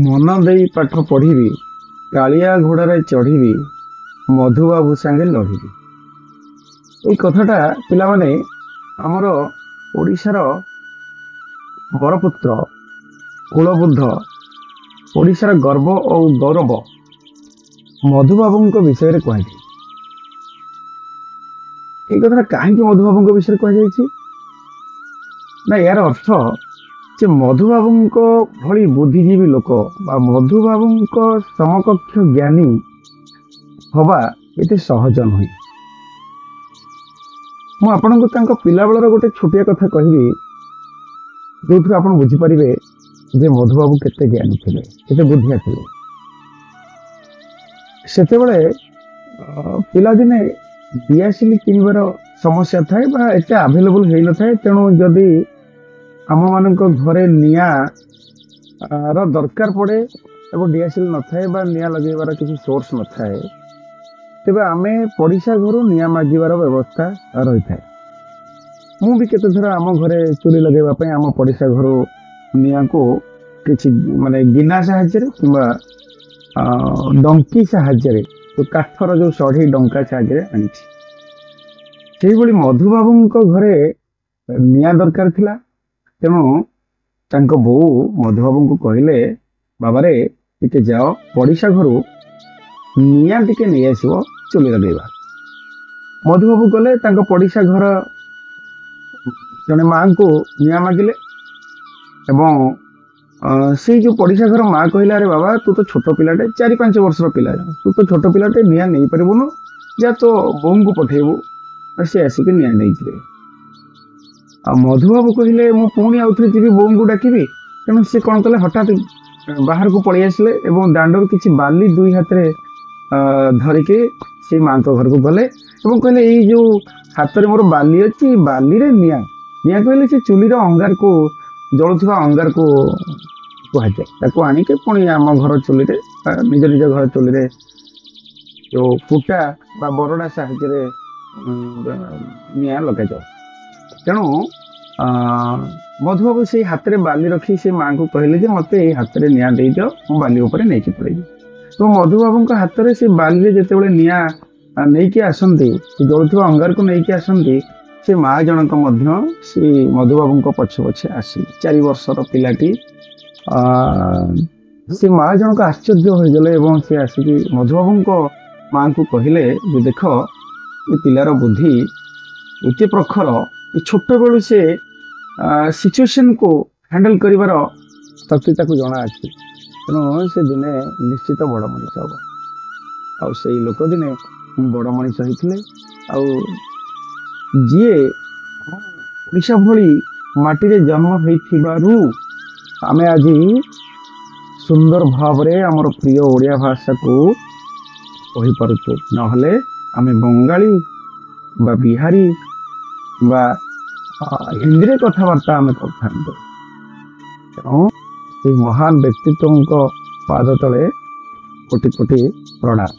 मन देई पाठ पढ़ी कालिया घोड़ार चढ़ी मधुबाबू सांगे लढ़ी। ये कथाटा पिला माने आमर ओडिशार बरपुत्र कुलबुद्ध ओडिशार गर्व और गौरव मधुबाबू विषय में कहुई। ये कथा कहीं मधुबाबू विषय कहुई ना यार अर्थ जे मधुबाबू भली बुद्धिजीवी लोक मधुबाबू समकक्ष ज्ञानी हवा ये सहज नुह। मुझे पिला बेलर गोटे छोटिया कथा कहबी जो आप बुझीपारे जे मधुबाबू केते ज्ञानी थे केते बुद्धिया थे। से पिलादिने दियासिली किनबार समस्या थाए एत आभेलेबल हो न था। तेणु जदि आम मान घरे निआ दरकार पड़े और दियासिल न थाए निआ लगेबार किसी सोर्स न थाए तेबे आमे पड़िशा घर निआ मागिबार व्यवस्था रही था। मु भी केते थर आम घरे चुली लगेबा आम पड़िशा घर निआ को किसी माने गिना साहाय्य कि डंकी साहाय्य तो काठर जो सढ़ी डंका साहाय्य आनी मधुबाबू घरे निआ दरकार थिला। तेणु बो मधुबाबू को कहले बाबा रे टिके जाओ पड़िशा घर निआ टिके नहीं आसो चुली लगेगा। मधुबाबू गले पड़िशा घर जने माँ को निआ मागिले से जो पड़िशा घर माँ कहला अरे बाबा तू तो छोट पिलाटे 4-5 वर्ष पिला तू तो छोट पिलाटे निआ नहीं पारिबुनु जा तो बोम को पठेबू सी आसिक निआ नहीं जाए। मधुबाबू कहले मु पुणी आउ थे जी बोम को डाकिबी। तेणु सी कौन कले हठात बाहर को पलि आसिले और दांडर किसी बाली 2 हाथ धरिके से माँ घर को गले और कहले ये जो हाथ में मोर बाली अच्छी बाली रे निआ निआ कहले से चुलीर अंगार को जलुवा अंगार को कहुए आणिके पुणी आम घर चुली निज निज घर चुली जो कुटा बा बरड़ा साहाय्य निआ लगे जाओ। तेणु मधुबाबू से हाथ में बाली रखी से माँ को कहले मत ये हाथ में निआ दे दियो मु बाली उपर नहीं पड़ेगी। तो मधुबाबू हाथ में से बाली जिते निआ नहीं आसती जलुवा अंगार को लेकिन आसती से माँ जनक से मधुबाबू पछे पछे आसी 4 वर्षर पिलाटी से माँ जनक आश्चर्य हो गले और सी आसिक मधुबाबू माँ को कहले जे देख ये पिलार बुद्धि एत प्रखर छोट बेलू से सिचुएशन को हैंडल करिवार शक्ति जना अच्छी। तेणु से दिने निश्चित बड़ मनीष हम आउ से लोक दिने बड़ मनीष होते जी ओडिशा भली माटी जन्म हो आमे आज सुंदर भाव रे हमर प्रिय ओडिया भाषा को कहि पारुछु नहले आमे बंगाली बा बिहारी बा हिंदी रे कथबार्ता आमे करथां। महान व्यक्तित्व पाद तले कोटि कोटि प्रणाम।